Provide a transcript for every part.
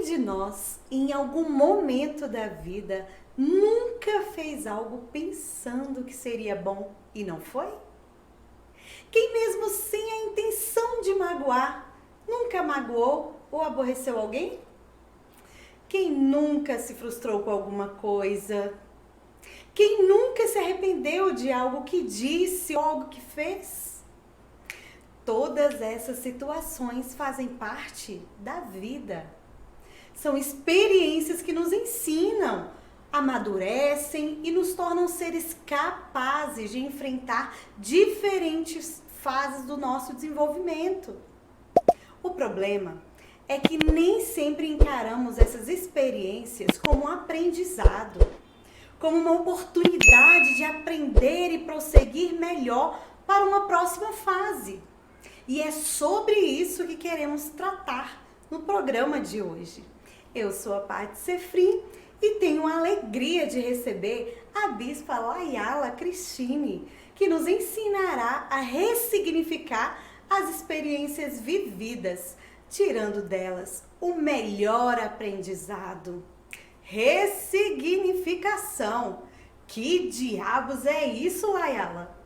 Quem de nós, em algum momento da vida, nunca fez algo pensando que seria bom e não foi? Quem mesmo sem a intenção de magoar, nunca magoou ou aborreceu alguém? Quem nunca se frustrou com alguma coisa? Quem nunca se arrependeu de algo que disse ou algo que fez? Todas essas situações fazem parte da vida. São experiências que nos ensinam, amadurecem e nos tornam seres capazes de enfrentar diferentes fases do nosso desenvolvimento. O problema é que nem sempre encaramos essas experiências como um aprendizado, como uma oportunidade de aprender e prosseguir melhor para uma próxima fase. E é sobre isso que queremos tratar no programa de hoje. Eu sou a Paty Sefrim e tenho a alegria de receber a Bispa Layala Cristine, que nos ensinará a ressignificar as experiências vividas, tirando delas o melhor aprendizado. Ressignificação. Que diabos é isso, Layala?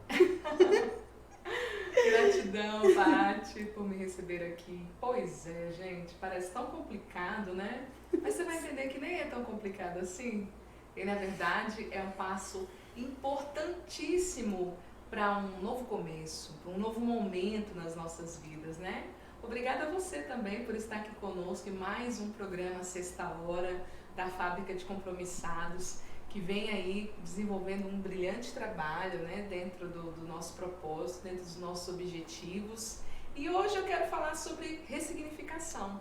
Gratidão, Paty, por me receber aqui. Pois é, gente, parece tão complicado, né? Mas você vai entender que nem é tão complicado assim. E, na verdade, é um passo importantíssimo para um novo começo, para um novo momento nas nossas vidas, né? Obrigada a você também por estar aqui conosco em mais um programa Sexta Hora da Fábrica de Compromissados, que vem aí desenvolvendo um brilhante trabalho, né, dentro do nosso propósito, dentro dos nossos objetivos. E hoje eu quero falar sobre ressignificação.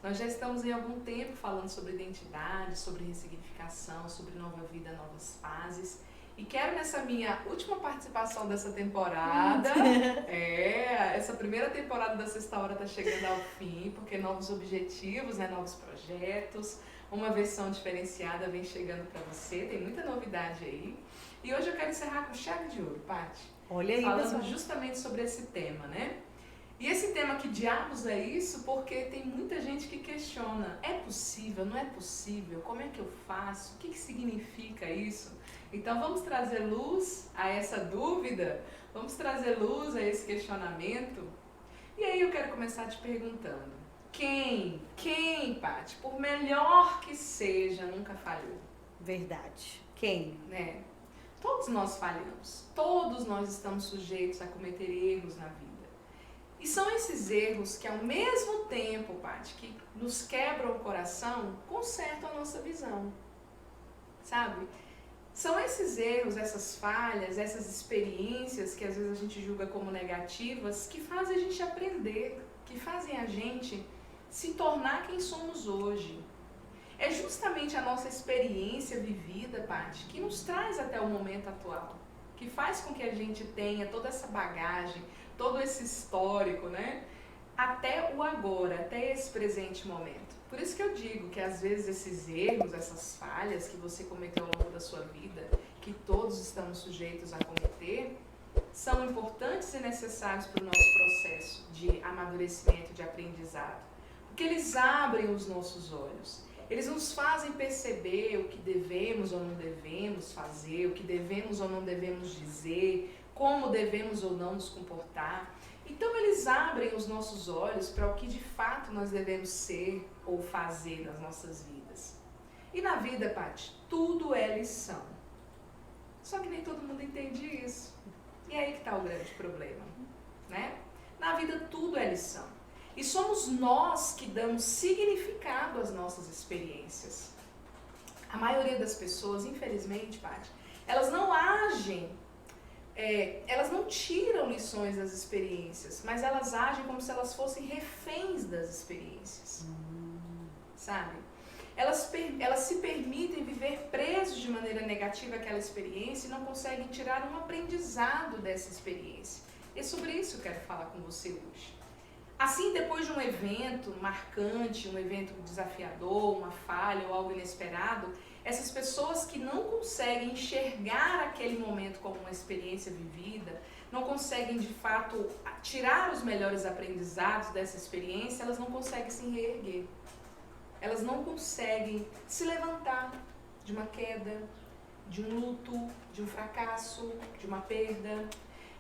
Nós já estamos em algum tempo falando sobre identidade, sobre ressignificação, sobre nova vida, novas fases. E quero nessa minha última participação dessa temporada, essa primeira temporada da Sexta Hora está chegando ao fim, porque novos objetivos, né, novos projetos, uma versão diferenciada vem chegando para você, tem muita novidade aí. E hoje eu quero encerrar com chave de ouro, Paty. Olha aí, falando pessoal, justamente sobre esse tema, né? E esse tema, que diabos é isso? Porque tem muita gente que questiona, é possível, não é possível? Como é que eu faço? O que significa isso? Então vamos trazer luz a essa dúvida, vamos trazer luz a esse questionamento. E aí eu quero começar te perguntando, quem, Paty, por melhor que seja, nunca falhou? Verdade. Quem? Né? Todos nós falhamos, todos nós estamos sujeitos a cometer erros na vida. E são esses erros que, ao mesmo tempo, Paty, que nos quebram o coração, consertam a nossa visão, sabe? São esses erros, essas falhas, essas experiências que às vezes a gente julga como negativas, que fazem a gente aprender, que fazem a gente se tornar quem somos hoje. É justamente a nossa experiência vivida, Paty, que nos traz até o momento atual, que faz com que a gente tenha toda essa bagagem, todo esse histórico, né? Até o agora, até esse presente momento. Por isso que eu digo que às vezes esses erros, essas falhas que você cometeu ao longo da sua vida, que todos estamos sujeitos a cometer, são importantes e necessários para o nosso processo de amadurecimento, de aprendizado. Porque eles abrem os nossos olhos. Eles nos fazem perceber o que devemos ou não devemos fazer, o que devemos ou não devemos dizer, como devemos ou não nos comportar. Então eles abrem os nossos olhos para o que de fato nós devemos ser ou fazer nas nossas vidas. E na vida, Paty, tudo é lição. Só que nem todo mundo entende isso. E aí que está o grande problema, né? Na vida tudo é lição. E somos nós que damos significado às nossas experiências. A maioria das pessoas, infelizmente, Paty, elas não agem, elas não tiram lições das experiências, mas elas agem como se elas fossem reféns das experiências. Sabe? Elas se permitem viver presos de maneira negativa àquela experiência e não conseguem tirar um aprendizado dessa experiência. E é sobre isso que eu quero falar com você hoje. Assim, depois de um evento marcante, um evento desafiador, uma falha ou algo inesperado, essas pessoas que não conseguem enxergar aquele momento como uma experiência vivida, não conseguem de fato tirar os melhores aprendizados dessa experiência, elas não conseguem se reerguer. elas não conseguem se levantar de uma queda, de um luto, de um fracasso, de uma perda.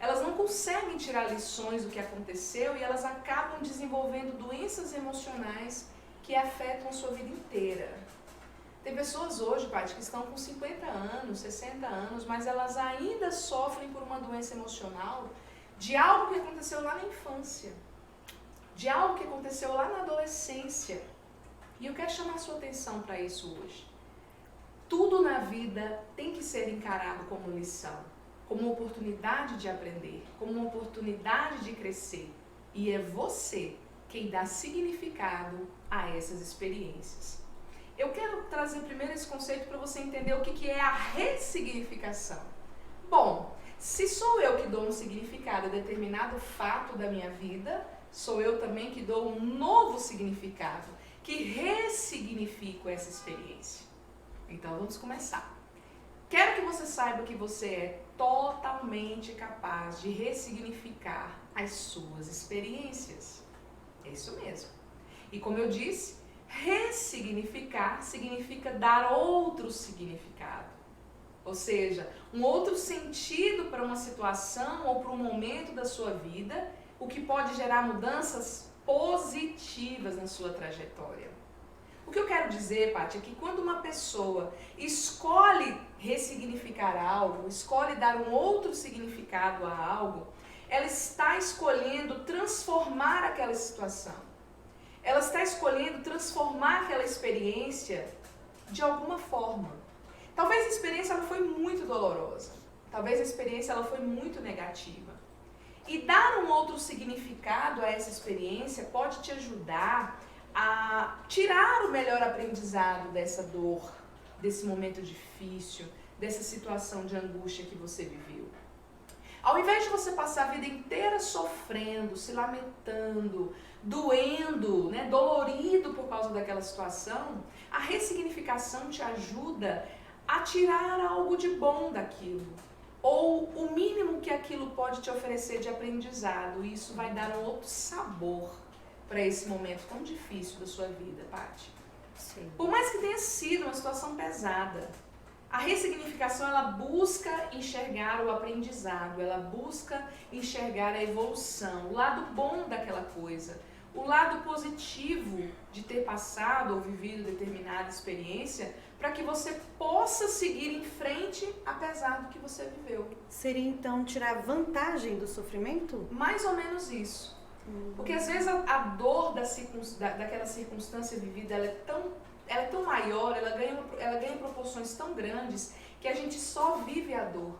Elas não conseguem tirar lições do que aconteceu e elas acabam desenvolvendo doenças emocionais que afetam a sua vida inteira. Tem pessoas hoje, Paty, que estão com 50 anos, 60 anos, mas elas ainda sofrem por uma doença emocional de algo que aconteceu lá na infância, de algo que aconteceu lá na adolescência. E eu quero chamar a sua atenção para isso hoje. Tudo na vida tem que ser encarado como lição, como uma oportunidade de aprender, como uma oportunidade de crescer. E é você quem dá significado a essas experiências. Eu quero trazer primeiro esse conceito para você entender o que é a ressignificação. Bom, se sou eu que dou um significado a determinado fato da minha vida, sou eu também que dou um novo significado, que ressignifico essa experiência. Então vamos começar. Quero que você saiba que você é totalmente capaz de ressignificar as suas experiências. É isso mesmo. E como eu disse, ressignificar significa dar outro significado. Ou seja, um outro sentido para uma situação ou para um momento da sua vida, o que pode gerar mudanças positivas na sua trajetória. O que eu quero dizer, Paty, é que quando uma pessoa escolhe ressignificar algo, escolhe dar um outro significado a algo, ela está escolhendo transformar aquela situação. Ela está escolhendo transformar aquela experiência de alguma forma. Talvez a experiência ela foi muito dolorosa. Talvez a experiência ela foi muito negativa. E dar um outro significado a essa experiência pode te ajudar a tirar o melhor aprendizado dessa dor, desse momento difícil, dessa situação de angústia que você viveu. Ao invés de você passar a vida inteira sofrendo, se lamentando, doendo, dolorido por causa daquela situação, a ressignificação te ajuda a tirar algo de bom daquilo. Ou o mínimo que aquilo pode te oferecer de aprendizado. E isso vai dar um outro sabor para esse momento tão difícil da sua vida, Paty. Sim. Por mais que tenha sido uma situação pesada, a ressignificação ela busca enxergar o aprendizado, ela busca enxergar a evolução, o lado bom daquela coisa, o lado positivo de ter passado ou vivido determinada experiência, para que você possa seguir em frente apesar do que você viveu. Seria então tirar vantagem do sofrimento? Mais ou menos isso. Porque às vezes a dor daquela circunstância vivida ela é tão maior, ela ganha proporções tão grandes que a gente só vive a dor.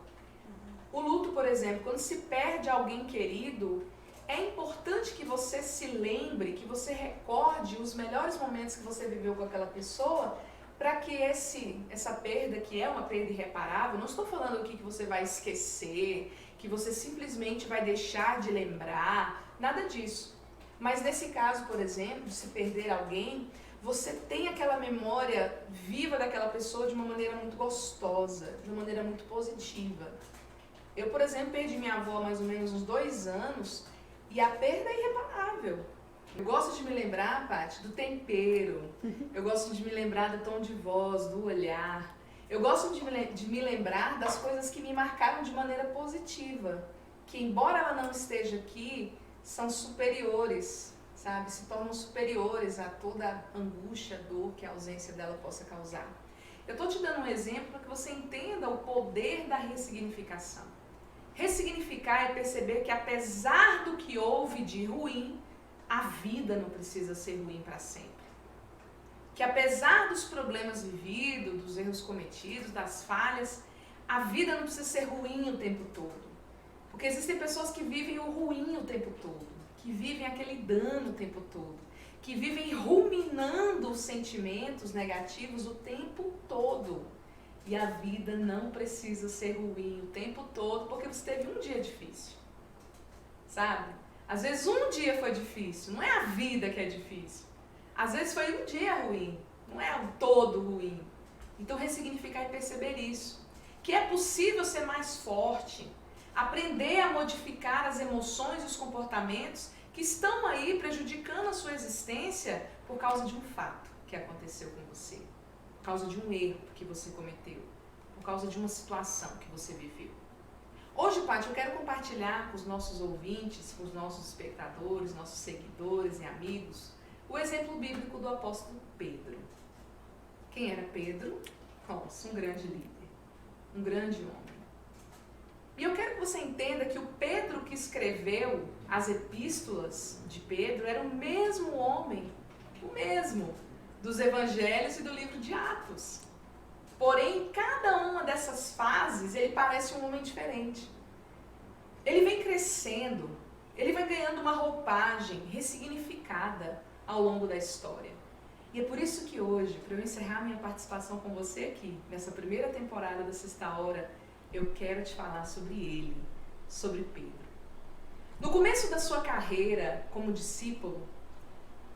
O luto, por exemplo, quando se perde alguém querido, é importante que você se lembre, que você recorde os melhores momentos que você viveu com aquela pessoa, para que essa perda, que é uma perda irreparável, não estou falando aqui que você vai esquecer, que você simplesmente vai deixar de lembrar, nada disso. Mas nesse caso, por exemplo, de se perder alguém, você tem aquela memória viva daquela pessoa de uma maneira muito gostosa, de uma maneira muito positiva. Eu, por exemplo, perdi minha avó há mais ou menos uns 2 anos e a perda é irreparável. Eu gosto de me lembrar, Paty, do tempero, eu gosto de me lembrar do tom de voz, do olhar. Eu gosto de me lembrar das coisas que me marcaram de maneira positiva, que embora ela não esteja aqui, são superiores, sabe? Se tornam superiores a toda a angústia, dor que a ausência dela possa causar. Eu estou te dando um exemplo para que você entenda o poder da ressignificação. Ressignificar é perceber que apesar do que houve de ruim, a vida não precisa ser ruim para sempre. Que apesar dos problemas vividos, dos erros cometidos, das falhas, a vida não precisa ser ruim o tempo todo. Porque existem pessoas que vivem o ruim o tempo todo, que vivem aquele dano o tempo todo, que vivem ruminando os sentimentos negativos o tempo todo. E a vida não precisa ser ruim o tempo todo, porque você teve um dia difícil, sabe? Às vezes um dia foi difícil, não é a vida que é difícil. Às vezes foi um dia ruim, não é o todo ruim. Então ressignificar e perceber isso. Que é possível ser mais forte, aprender a modificar as emoções e os comportamentos que estão aí prejudicando a sua existência por causa de um fato. que aconteceu com você, por causa de um erro que você cometeu, por causa de uma situação que você viveu. Hoje, Paty, eu quero compartilhar com os nossos ouvintes, com os nossos espectadores, nossos seguidores e amigos, o exemplo bíblico do apóstolo Pedro. Quem era Pedro? Nossa, um grande líder, um grande homem. E eu quero que você entenda que o Pedro que escreveu as epístolas de Pedro era o mesmo homem, o mesmo, dos evangelhos e do livro de Atos. Porém, em cada uma dessas fases, ele parece um homem diferente. Ele vem crescendo, ele vai ganhando uma roupagem ressignificada ao longo da história. E é por isso que hoje, para eu encerrar minha participação com você aqui, nessa primeira temporada da Sexta Hora, eu quero te falar sobre ele, sobre Pedro. No começo da sua carreira como discípulo,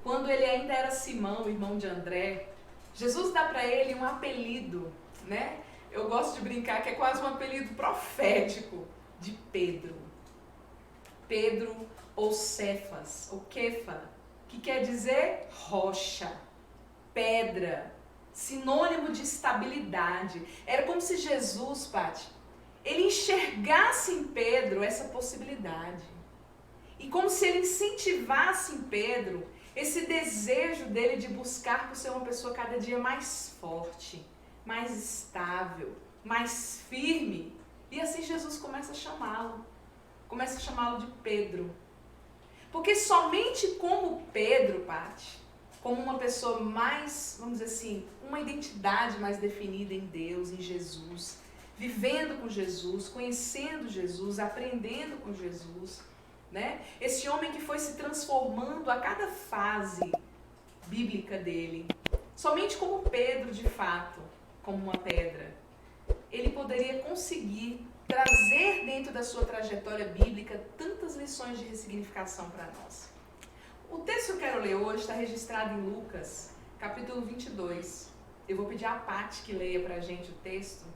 quando ele ainda era Simão, irmão de André, Jesus dá para ele um apelido, né? Eu gosto de brincar que é quase um apelido profético de Pedro. Pedro ou Cefas, ou Kefa, que quer dizer rocha, pedra, sinônimo de estabilidade. Era como se Jesus, Paty, ele enxergasse em Pedro essa possibilidade. E como se ele incentivasse em Pedro esse desejo dele de buscar por ser uma pessoa cada dia mais forte, mais estável, mais firme. E assim Jesus começa a chamá-lo de Pedro. Porque somente como Pedro, Paty, como uma pessoa mais, vamos dizer assim, uma identidade mais definida em Deus, em Jesus, vivendo com Jesus, conhecendo Jesus, aprendendo com Jesus, né? Esse homem que foi se transformando a cada fase bíblica dele. Somente como Pedro, de fato, como uma pedra, ele poderia conseguir trazer dentro da sua trajetória bíblica tantas lições de ressignificação para nós. O texto que eu quero ler hoje está registrado em Lucas, capítulo 22. Eu vou pedir a Paty que leia para a gente o texto,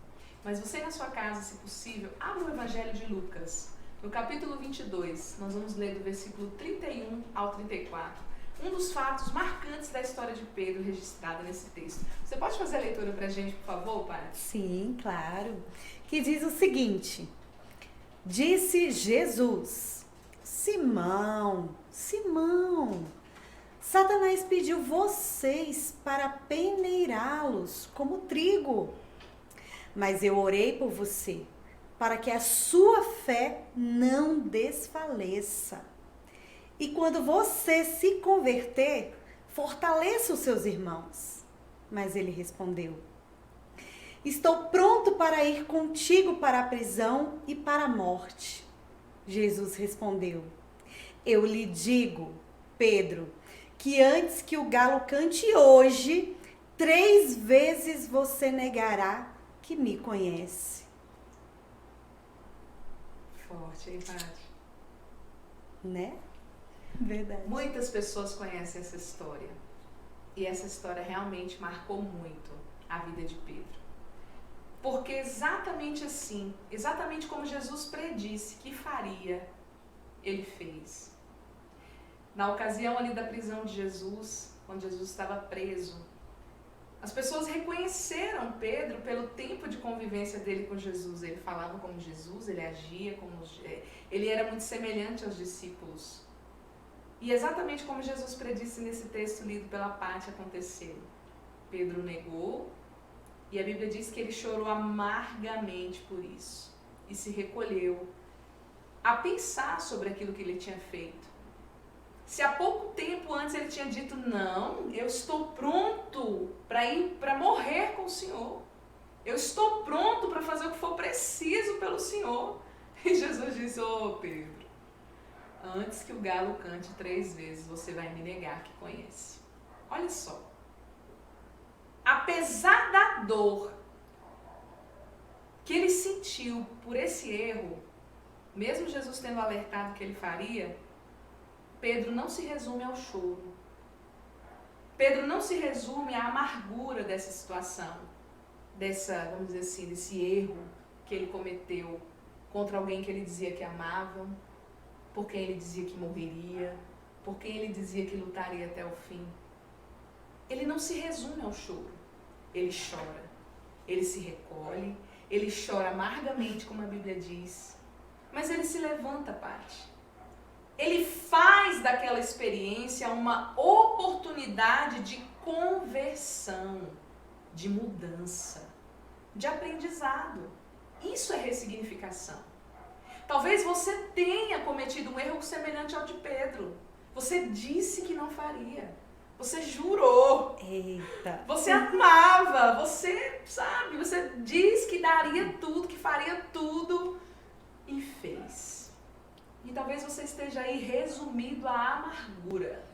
mas você na sua casa, se possível, abra o Evangelho de Lucas. No capítulo 22, nós vamos ler do versículo 31 ao 34, um dos fatos marcantes da história de Pedro registrada nesse texto. Você pode fazer a leitura para a gente, por favor, Paty? Sim, claro. Que diz o seguinte: disse Jesus: Simão, Simão, Satanás pediu vocês para peneirá-los como trigo. Mas eu orei por você, para que a sua fé não desfaleça. E quando você se converter, fortaleça os seus irmãos. Mas ele respondeu: estou pronto para ir contigo para a prisão e para a morte. Jesus respondeu: eu lhe digo, Pedro, que antes que o galo cante hoje, 3 vezes você negará que me conhece. Forte, hein, Paty? Né? Verdade. Muitas pessoas conhecem essa história. E essa história realmente marcou muito a vida de Pedro. Porque exatamente assim, exatamente como Jesus predisse que faria, ele fez. Na ocasião ali da prisão de Jesus, quando Jesus estava preso, as pessoas reconheceram Pedro pelo tempo de convivência dele com Jesus. Ele falava como Jesus, ele agia como... Ele era muito semelhante aos discípulos. E exatamente como Jesus predisse nesse texto lido pela Paty, aconteceu. Pedro negou, e a Bíblia diz que ele chorou amargamente por isso. E se recolheu a pensar sobre aquilo que ele tinha feito. Se há pouco tempo antes ele tinha dito: não, eu estou pronto para morrer com o Senhor. Eu estou pronto para fazer o que for preciso pelo Senhor. E Jesus disse: ô Pedro, antes que o galo cante 3 vezes, você vai me negar que conhece. Olha só. Apesar da dor que ele sentiu por esse erro, mesmo Jesus tendo alertado que ele faria, Pedro não se resume ao choro. Pedro não se resume à amargura dessa situação, vamos dizer assim, desse erro que ele cometeu contra alguém que ele dizia que amava, por quem ele dizia que morreria, por quem ele dizia que lutaria até o fim. ele não se resume ao choro. Ele chora, ele se recolhe, ele chora amargamente, como a Bíblia diz. Mas ele se levanta, Paty. Ele faz daquela experiência uma oportunidade de conversão, de mudança, de aprendizado. Isso é ressignificação. Talvez você tenha cometido um erro semelhante ao de Pedro. Você disse que não faria. Você jurou. Eita. Você amava. Você disse que daria tudo, que faria tudo e fez. E talvez você esteja aí resumido à amargura.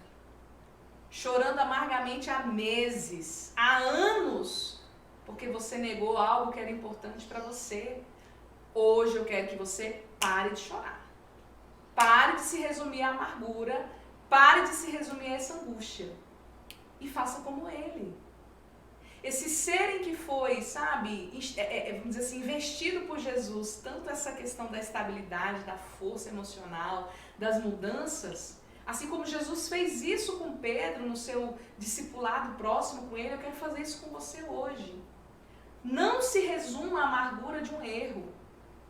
Chorando amargamente há meses, há anos, porque você negou algo que era importante para você. Hoje eu quero que você pare de chorar. Pare de se resumir à amargura. Pare de se resumir a essa angústia. E faça como ele. Esse ser em que foi, vamos dizer assim, investido por Jesus, tanto essa questão da estabilidade, da força emocional, das mudanças, assim como Jesus fez isso com Pedro no seu discipulado próximo com ele, eu quero fazer isso com você hoje. Não se resuma à amargura de um erro.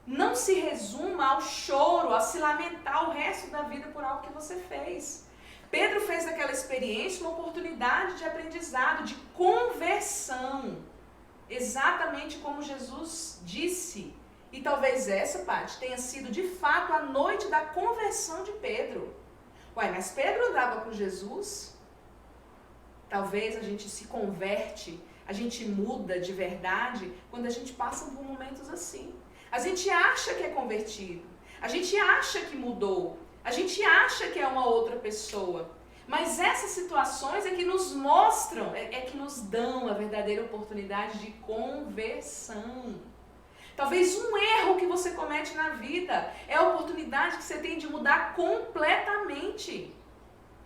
Não se resuma ao choro, a se lamentar o resto da vida por algo que você fez. Pedro fez daquela experiência uma oportunidade de aprendizado, de conversão. Exatamente como Jesus disse. E talvez essa, Paty, tenha sido de fato a noite da conversão de Pedro. Uai, mas Pedro andava com Jesus? Talvez a gente se converte, a gente muda de verdade quando a gente passa por momentos assim. A gente acha que é convertido, a gente acha que mudou, a gente acha que é uma outra pessoa. Mas essas situações é que nos mostram, é que nos dão a verdadeira oportunidade de conversão. Talvez um erro que você comete na vida é a oportunidade que você tem de mudar completamente.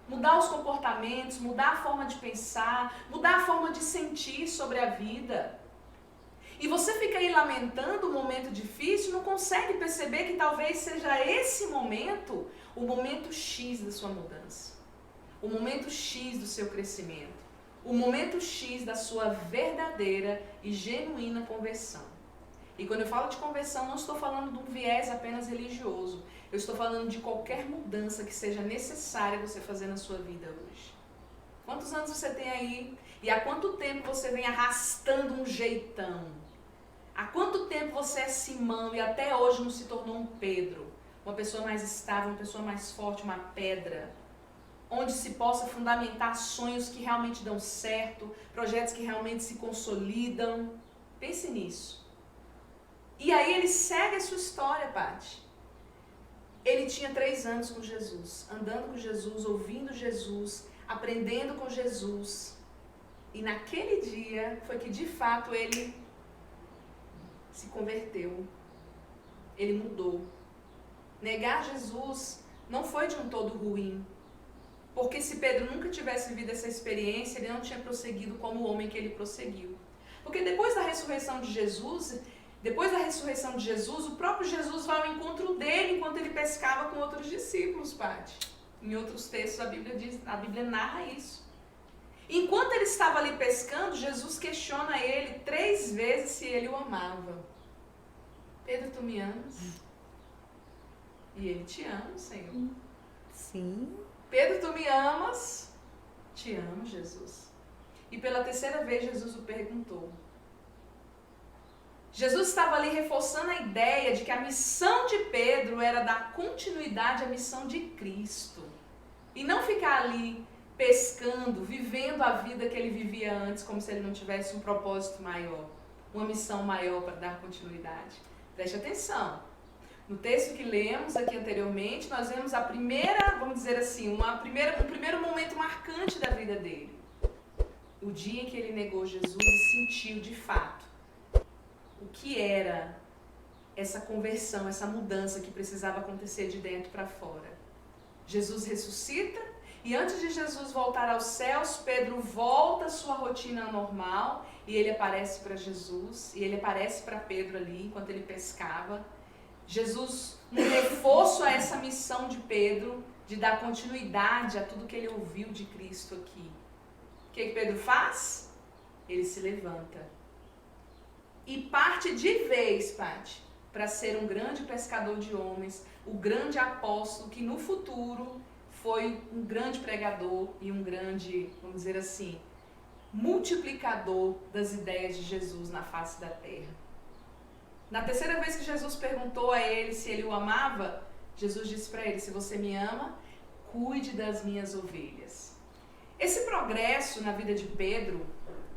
Mudar os comportamentos, mudar a forma de pensar, mudar a forma de sentir sobre a vida. E você fica aí lamentando um momento difícil, não consegue perceber que talvez seja esse momento o momento X da sua mudança. O momento X do seu crescimento. O momento X da sua verdadeira e genuína conversão. E quando eu falo de conversão, não estou falando de um viés apenas religioso. Eu estou falando de qualquer mudança que seja necessária você fazer na sua vida hoje. Quantos anos você tem aí? E há quanto tempo você vem arrastando um jeitão? Há quanto tempo você é Simão e até hoje não se tornou um Pedro? Uma pessoa mais estável, uma pessoa mais forte, uma pedra. Onde se possa fundamentar sonhos que realmente dão certo, projetos que realmente se consolidam. Pense nisso. E aí ele segue a sua história, Paty. Ele tinha 3 anos com Jesus, andando com Jesus, ouvindo Jesus, aprendendo com Jesus. E naquele dia foi que de fato ele se converteu. Ele mudou. Negar Jesus não foi de um todo ruim. Porque se Pedro nunca tivesse vivido essa experiência, ele não tinha prosseguido como o homem que ele prosseguiu. Porque depois da ressurreição de Jesus, o próprio Jesus vai ao encontro dele enquanto ele pescava com outros discípulos, Paty. Em outros textos a Bíblia narra isso. Enquanto ele estava ali pescando, Jesus questiona ele 3 vezes se ele o amava. Pedro, tu me amas? E ele te ama, Senhor. Sim. Pedro, tu me amas? Te amo, Jesus. E pela 3ª vez Jesus o perguntou. Jesus estava ali reforçando a ideia de que a missão de Pedro era dar continuidade à missão de Cristo. E não ficar ali pescando, vivendo a vida que ele vivia antes, como se ele não tivesse um propósito maior, uma missão maior para dar continuidade. Preste atenção. No texto que lemos aqui anteriormente, nós vemos a primeira, vamos dizer assim, um primeiro momento marcante da vida dele. O dia em que ele negou Jesus e sentiu de fato o que era essa conversão, essa mudança que precisava acontecer de dentro para fora. Jesus ressuscita e antes de Jesus voltar aos céus, Pedro volta à sua rotina normal e ele aparece para Jesus e ele aparece para Pedro ali enquanto ele pescava. Jesus, um reforço a essa missão de Pedro, de dar continuidade a tudo que ele ouviu de Cristo aqui. O que Pedro faz? Ele se levanta. E parte de vez, Paty, para ser um grande pescador de homens, o grande apóstolo que no futuro foi um grande pregador e um grande, vamos dizer assim, multiplicador das ideias de Jesus na face da terra. Na terceira vez que Jesus perguntou a ele se ele o amava, Jesus disse para ele: se você me ama, cuide das minhas ovelhas. Esse progresso na vida de Pedro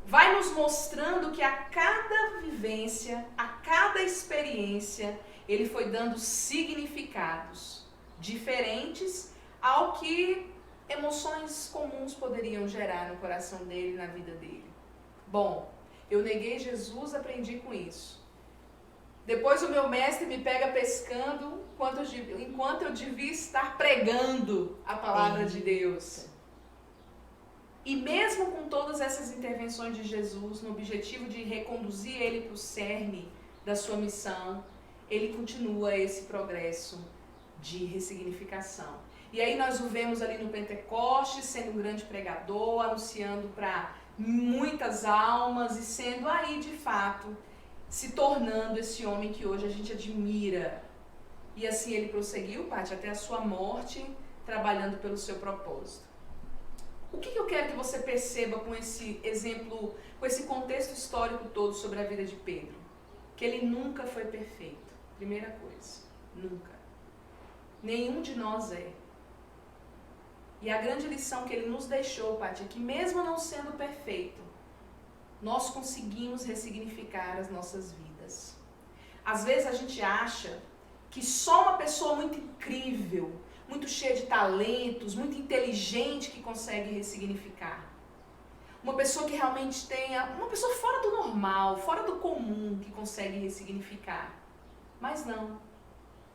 vai nos mostrando que a cada vivência, a cada experiência, ele foi dando significados diferentes ao que emoções comuns poderiam gerar no coração dele, na vida dele. Bom, eu neguei Jesus, aprendi com isso. Depois o meu mestre me pega pescando enquanto eu devia estar pregando a palavra de Deus. E mesmo com todas essas intervenções de Jesus, no objetivo de reconduzir ele para o cerne da sua missão, ele continua esse progresso de ressignificação. E aí nós o vemos ali no Pentecostes, sendo um grande pregador, anunciando para muitas almas e sendo aí, de fato, se tornando esse homem que hoje a gente admira. E assim ele prosseguiu, Paty, até a sua morte, trabalhando pelo seu propósito. O que eu quero que você perceba com esse exemplo, com esse contexto histórico todo sobre a vida de Pedro? Que ele nunca foi perfeito. Primeira coisa, nunca. Nenhum de nós é. E a grande lição que ele nos deixou, Paty, é que mesmo não sendo perfeito, nós conseguimos ressignificar as nossas vidas. Às vezes a gente acha que só uma pessoa muito incrível, muito cheia de talentos, muito inteligente que consegue ressignificar. Uma pessoa que realmente tenha, uma pessoa fora do normal, fora do comum que consegue ressignificar. Mas não,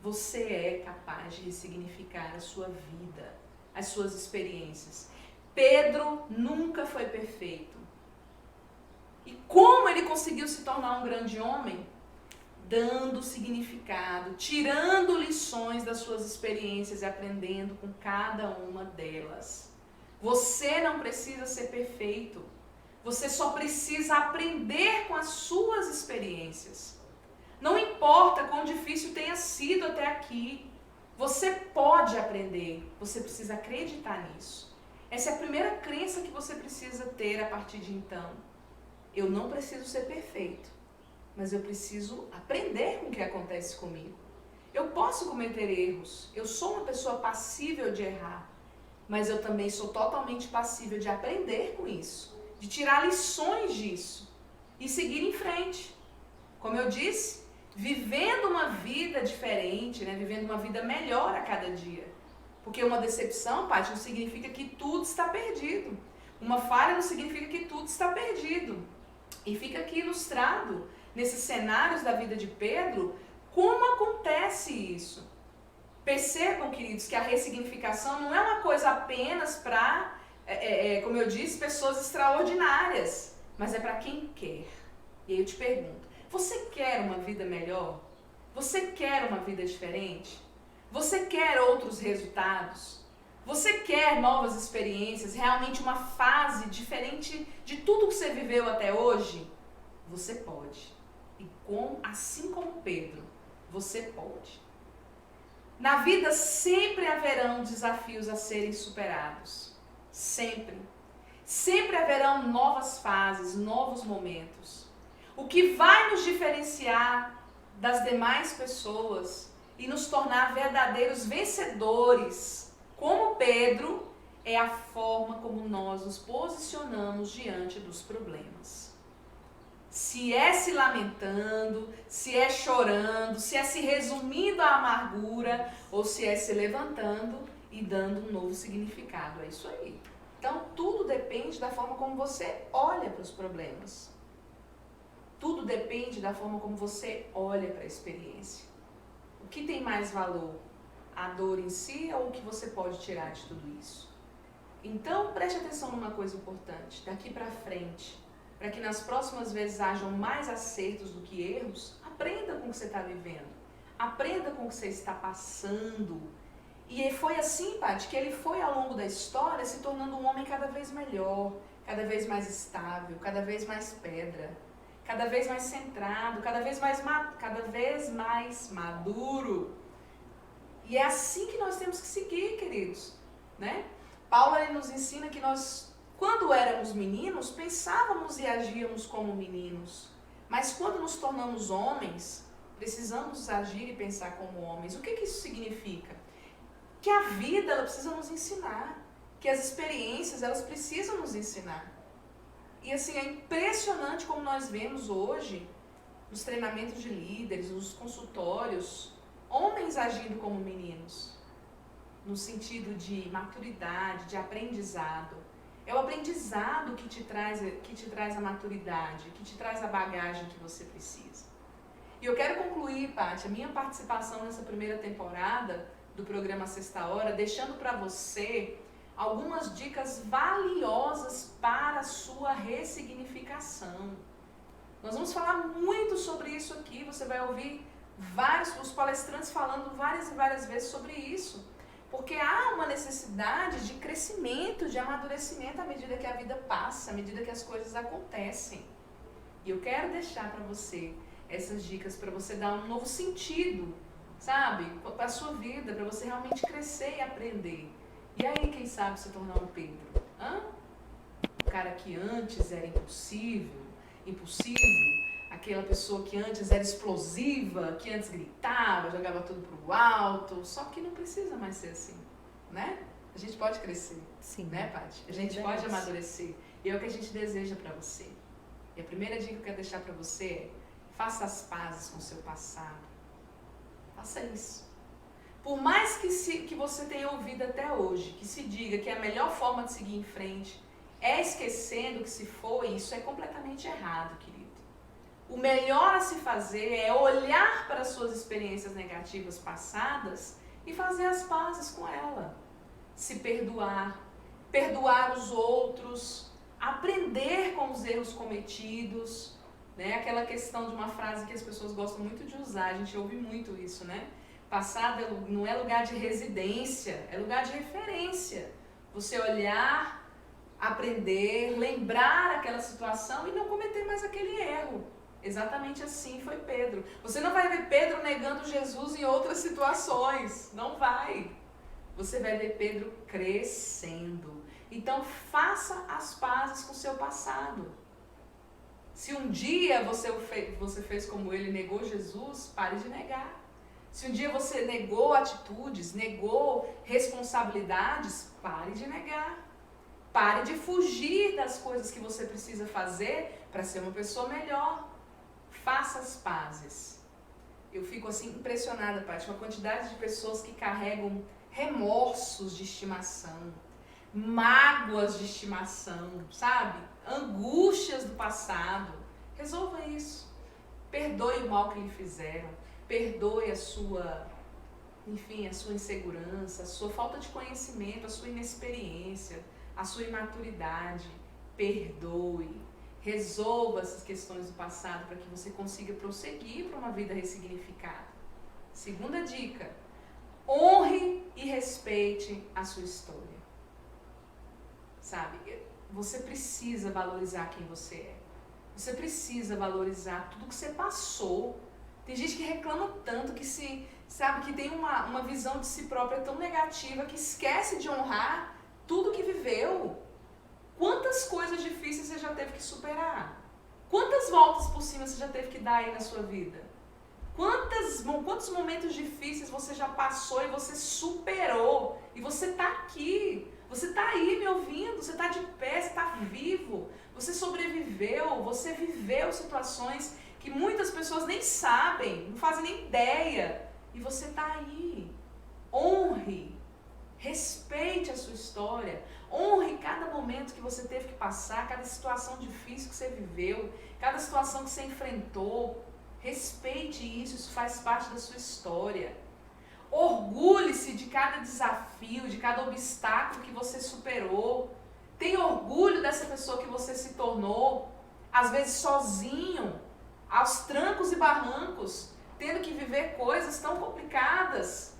você é capaz de ressignificar a sua vida, as suas experiências. Pedro nunca foi perfeito. E como ele conseguiu se tornar um grande homem? Dando significado, tirando lições das suas experiências e aprendendo com cada uma delas. Você não precisa ser perfeito. Você só precisa aprender com as suas experiências. Não importa quão difícil tenha sido até aqui. Você pode aprender. Você precisa acreditar nisso. Essa é a primeira crença que você precisa ter a partir de então. Eu não preciso ser perfeito, mas eu preciso aprender com o que acontece comigo. Eu posso cometer erros, eu sou uma pessoa passível de errar, mas eu também sou totalmente passível de aprender com isso, de tirar lições disso e seguir em frente. Como eu disse, vivendo uma vida diferente, vivendo uma vida melhor a cada dia. Porque uma decepção, Paty, não significa que tudo está perdido. Uma falha não significa que tudo está perdido. E fica aqui ilustrado, nesses cenários da vida de Pedro, como acontece isso. Percebam, queridos, que a ressignificação não é uma coisa apenas para, como eu disse, pessoas extraordinárias, mas é para quem quer. E aí eu te pergunto, você quer uma vida melhor? Você quer uma vida diferente? Você quer outros resultados? Você quer novas experiências, realmente uma fase diferente de tudo que você viveu até hoje? Você pode. E assim como Pedro, você pode. Na vida sempre haverão desafios a serem superados. Sempre. Sempre haverão novas fases, novos momentos. O que vai nos diferenciar das demais pessoas e nos tornar verdadeiros vencedores, como Pedro, é a forma como nós nos posicionamos diante dos problemas. Se é se lamentando, se é chorando, se é se resumindo à amargura, ou se é se levantando e dando um novo significado. É isso aí. Então, tudo depende da forma como você olha para os problemas. Tudo depende da forma como você olha para a experiência. O que tem mais valor? A dor em si ou o que você pode tirar de tudo isso? Então, preste atenção numa coisa importante. Daqui para frente, para que nas próximas vezes hajam mais acertos do que erros, aprenda com o que você está vivendo. Aprenda com o que você está passando. E foi assim, Paty, que ele foi ao longo da história se tornando um homem cada vez melhor, cada vez mais estável, cada vez mais pedra, cada vez mais centrado, cada vez mais maduro. E é assim que nós temos que seguir, queridos, né? Paulo ele nos ensina que nós, quando éramos meninos, pensávamos e agíamos como meninos. Mas quando nos tornamos homens, precisamos agir e pensar como homens. O que isso significa? Que a vida ela precisa nos ensinar, que as experiências elas precisam nos ensinar. E assim, é impressionante como nós vemos hoje, nos treinamentos de líderes, nos consultórios, homens agindo como meninos, no sentido de maturidade, de aprendizado. É o aprendizado que te traz a maturidade, que te traz a bagagem que você precisa. E eu quero concluir, Paty, a minha participação nessa primeira temporada do programa Sexta Hora, deixando para você algumas dicas valiosas para a sua ressignificação. Nós vamos falar muito sobre isso aqui, você vai ouvir os palestrantes falando várias e várias vezes sobre isso. Porque há uma necessidade de crescimento, de amadurecimento à medida que a vida passa, à medida que as coisas acontecem. E eu quero deixar para você essas dicas para você dar um novo sentido, sabe? Para a sua vida, para você realmente crescer e aprender. E aí, quem sabe, se tornar um Pedro? O cara que antes era impulsivo, aquela pessoa que antes era explosiva, que antes gritava, jogava tudo pro alto, só que não precisa mais ser assim, né? A gente pode crescer, sim, né, Paty? A gente pode amadurecer. E é o que a gente deseja para você. E a primeira dica que eu quero deixar para você é: faça as pazes com o seu passado. Faça isso. Por mais que você tenha ouvido até hoje, que se diga que a melhor forma de seguir em frente é esquecendo que se foi, isso é completamente errado, querido. O melhor a se fazer é olhar para as suas experiências negativas passadas e fazer as pazes com ela. Se perdoar, perdoar os outros, aprender com os erros cometidos, né? Aquela questão de uma frase que as pessoas gostam muito de usar, a gente ouve muito isso, né? Passado não é lugar de residência, é lugar de referência. Você olhar, aprender, lembrar aquela situação e não cometer mais aquele erro. Exatamente assim foi Pedro. Você não vai ver Pedro negando Jesus em outras situações. Não vai. Você vai ver Pedro crescendo. Então, faça as pazes com o seu passado. Se um dia você fez como ele, negou Jesus, pare de negar. Se um dia você negou atitudes, negou responsabilidades, pare de negar. Pare de fugir das coisas que você precisa fazer para ser uma pessoa melhor. Faça as pazes. Eu fico assim impressionada, Paty, com a quantidade de pessoas que carregam remorsos de estimação, mágoas de estimação, sabe? Angústias do passado. Resolva isso. Perdoe o mal que lhe fizeram. Perdoe a sua insegurança, a sua falta de conhecimento, a sua inexperiência, a sua imaturidade. Perdoe. Resolva essas questões do passado para que você consiga prosseguir para uma vida ressignificada. Segunda dica: honre e respeite a sua história. Sabe, você precisa valorizar quem você é. Você precisa valorizar tudo que você passou. Tem gente que reclama tanto, que tem uma visão de si própria tão negativa, que esquece de honrar tudo que viveu. Quantas coisas difíceis você já teve que superar? Quantas voltas por cima você já teve que dar aí na sua vida? Quantos momentos difíceis você já passou e você superou? E você está aqui, você está aí me ouvindo, você está de pé, você está vivo. Você sobreviveu, você viveu situações que muitas pessoas nem sabem, não fazem nem ideia. E você está aí. Honre, respeite a sua história. Honre cada momento que você teve que passar, cada situação difícil que você viveu, cada situação que você enfrentou. Respeite isso, isso faz parte da sua história. Orgulhe-se de cada desafio, de cada obstáculo que você superou. Tenha orgulho dessa pessoa que você se tornou, às vezes sozinho, aos trancos e barrancos, tendo que viver coisas tão complicadas.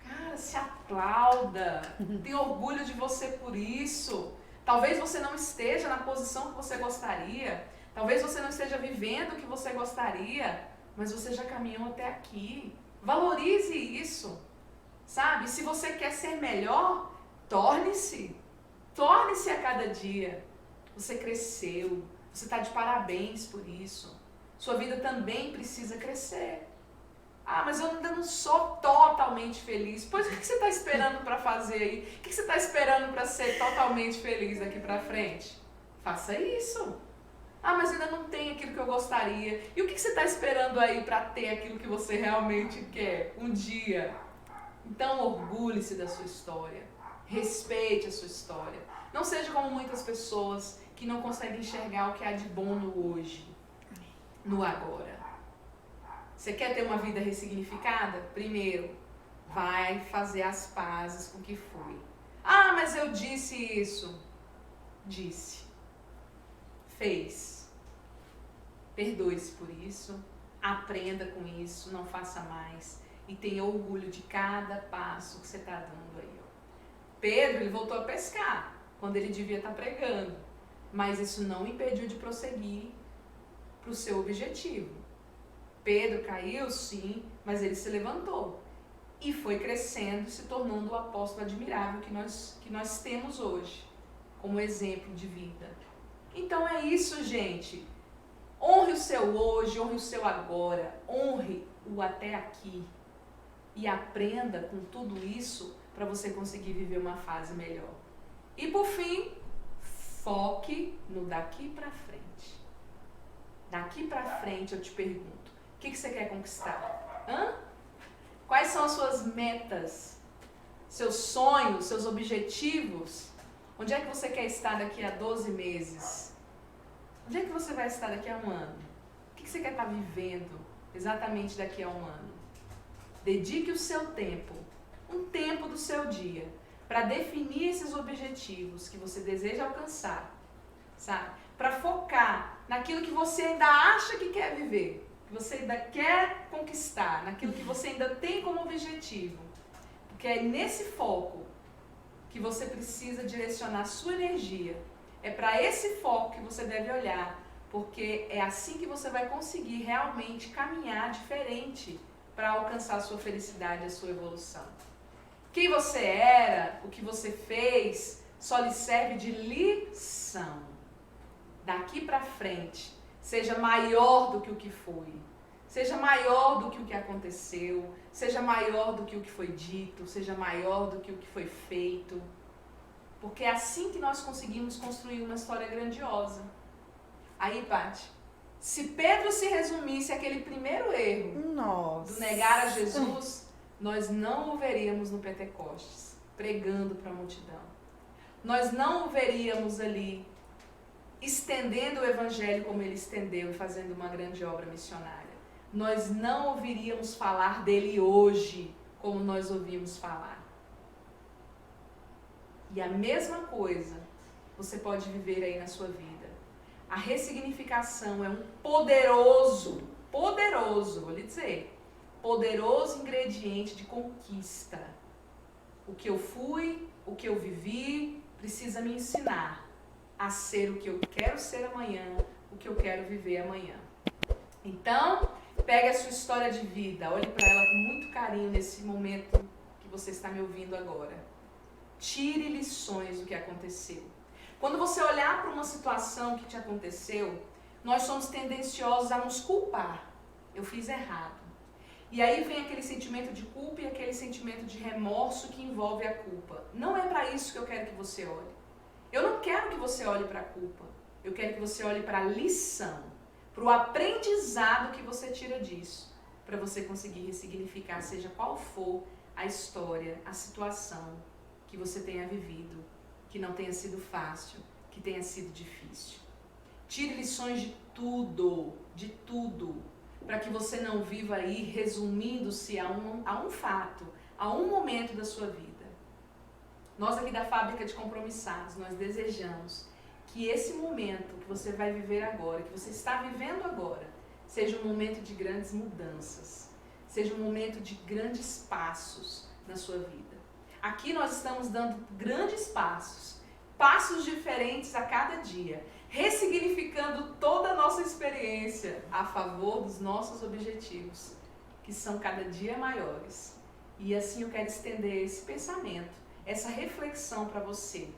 Cara, se aplauda, tenha orgulho de você por isso. Talvez você não esteja na posição que você gostaria. Talvez você não esteja vivendo o que você gostaria. Mas você já caminhou até aqui. Valorize isso. Sabe? Se você quer ser melhor, torne-se. Torne-se a cada dia. Você cresceu. Você está de parabéns por isso. Sua vida também precisa crescer. Ah, mas eu ainda não sou totalmente feliz. Pois o que você está esperando para fazer aí? O que você está esperando para ser totalmente feliz daqui para frente? Faça isso. Ah, mas ainda não tenho aquilo que eu gostaria. E o que você está esperando aí para ter aquilo que você realmente quer um dia? Então orgulhe-se da sua história. Respeite a sua história. Não seja como muitas pessoas que não conseguem enxergar o que há de bom no hoje, no agora. Você quer ter uma vida ressignificada? Primeiro, vai fazer as pazes com o que foi. Ah, mas eu disse isso. Disse. Fez. Perdoe-se por isso. Aprenda com isso. Não faça mais. E tenha orgulho de cada passo que você está dando aí. Pedro, ele voltou a pescar quando ele devia estar pregando. Mas isso não impediu de prosseguir para o seu objetivo. Pedro caiu, sim, mas ele se levantou e foi crescendo, se tornando o apóstolo admirável que nós temos hoje, como exemplo de vida. Então é isso, gente. Honre o seu hoje, honre o seu agora, honre o até aqui e aprenda com tudo isso para você conseguir viver uma fase melhor. E por fim, foque no daqui para frente. Daqui para frente eu te pergunto, o que você quer conquistar? Quais são as suas metas? Seus sonhos, seus objetivos? Onde é que você quer estar daqui a 12 meses? Onde é que você vai estar daqui a um ano? O que você quer estar vivendo exatamente daqui a um ano? Dedique o seu tempo, um tempo do seu dia, para definir esses objetivos que você deseja alcançar, sabe? Para focar naquilo que você ainda acha que quer viver, que você ainda quer conquistar, naquilo que você ainda tem como objetivo. Porque é nesse foco que você precisa direcionar a sua energia. É para esse foco que você deve olhar, porque é assim que você vai conseguir realmente caminhar diferente para alcançar a sua felicidade, a sua evolução. Quem você era, o que você fez, só lhe serve de lição. Daqui para frente, seja maior do que o que foi. Seja maior do que o que aconteceu. Seja maior do que o que foi dito. Seja maior do que o que foi feito. Porque é assim que nós conseguimos construir uma história grandiosa. Aí, Paty, se Pedro se resumisse àquele primeiro erro do negar a Jesus, nós não o veríamos no Pentecostes, pregando para a multidão. Nós não o veríamos ali estendendo o evangelho como ele estendeu e fazendo uma grande obra missionária. Nós não ouviríamos falar dele hoje como nós ouvimos falar. E a mesma coisa você pode viver aí na sua vida. A ressignificação é um poderoso, vou lhe dizer, poderoso ingrediente de conquista. O que eu fui, o que eu vivi, precisa me ensinar a ser o que eu quero ser amanhã, o que eu quero viver amanhã. Então, pegue a sua história de vida, olhe para ela com muito carinho nesse momento que você está me ouvindo agora. Tire lições do que aconteceu. Quando você olhar para uma situação que te aconteceu, nós somos tendenciosos a nos culpar. Eu fiz errado. E aí vem aquele sentimento de culpa e aquele sentimento de remorso que envolve a culpa. Não é para isso que eu quero que você olhe. Eu não quero que você olhe para a culpa. Eu quero que você olhe para a lição, para o aprendizado que você tira disso, para você conseguir ressignificar, seja qual for a história, a situação que você tenha vivido, que não tenha sido fácil, que tenha sido difícil. Tire lições de tudo, para que você não viva aí resumindo-se a um fato, a um momento da sua vida. Nós aqui da Fábrica de Compromissados, nós desejamos que esse momento que você vai viver agora, que você está vivendo agora, seja um momento de grandes mudanças, seja um momento de grandes passos na sua vida. Aqui nós estamos dando grandes passos passos diferentes a cada dia, ressignificando toda a nossa experiência a favor dos nossos objetivos, que são cada dia maiores. E assim eu quero estender esse pensamento, essa reflexão para você.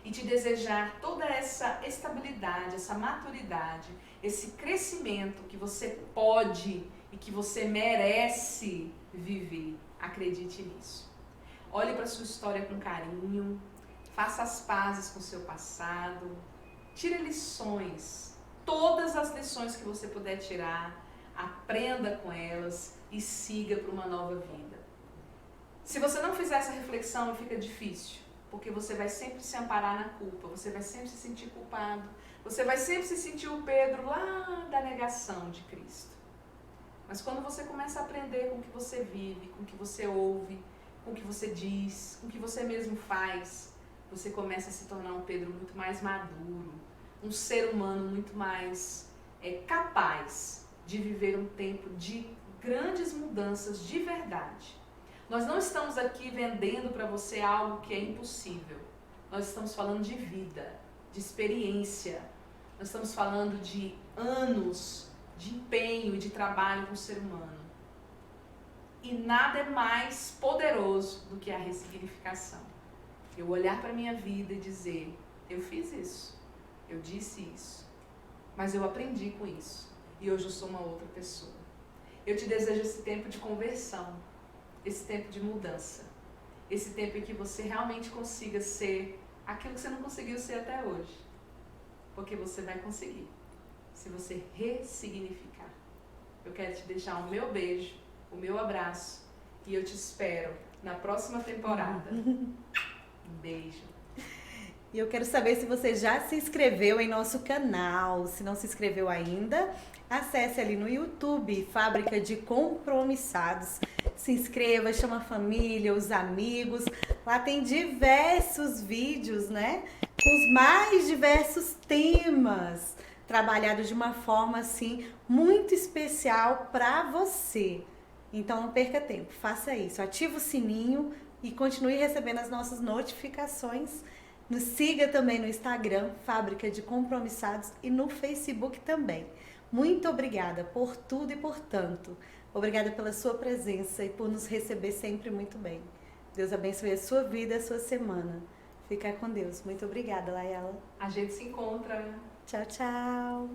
E te desejar toda essa estabilidade, essa maturidade, esse crescimento que você pode e que você merece viver. Acredite nisso. Olhe para a sua história com carinho, faça as pazes com o seu passado, tire lições, todas as lições que você puder tirar, aprenda com elas e siga para uma nova vida. Se você não fizer essa reflexão, fica difícil, porque você vai sempre se amparar na culpa, você vai sempre se sentir culpado, você vai sempre se sentir o Pedro lá da negação de Cristo. Mas quando você começa a aprender com o que você vive, com o que você ouve, com o que você diz, com o que você mesmo faz, você começa a se tornar um Pedro muito mais maduro, um ser humano muito mais capaz de viver um tempo de grandes mudanças de verdade. Nós não estamos aqui vendendo para você algo que é impossível. Nós estamos falando de vida, de experiência. Nós estamos falando de anos de empenho e de trabalho com o ser humano. E nada é mais poderoso do que a ressignificação. Eu olhar para a minha vida e dizer, eu fiz isso, eu disse isso, mas eu aprendi com isso e hoje eu sou uma outra pessoa. Eu te desejo esse tempo de conversão, esse tempo de mudança, esse tempo em que você realmente consiga ser aquilo que você não conseguiu ser até hoje, porque você vai conseguir, se você ressignificar. Eu quero te deixar o meu beijo, o meu abraço e eu te espero na próxima temporada. Um beijo. E eu quero saber se você já se inscreveu em nosso canal. Se não se inscreveu ainda, acesse ali no YouTube, Fábrica de Compromissados. Se inscreva, chama a família, os amigos. Lá tem diversos vídeos, né? Com os mais diversos temas, trabalhados de uma forma assim muito especial para você. Então não perca tempo, faça isso, ative o sininho e continue recebendo as nossas notificações. Nos siga também no Instagram, Fábrica de Compromissados, e no Facebook também. Muito obrigada por tudo e por tanto. Obrigada pela sua presença e por nos receber sempre muito bem. Deus abençoe a sua vida e a sua semana. Fica com Deus. Muito obrigada, Layala. A gente se encontra. Tchau, tchau.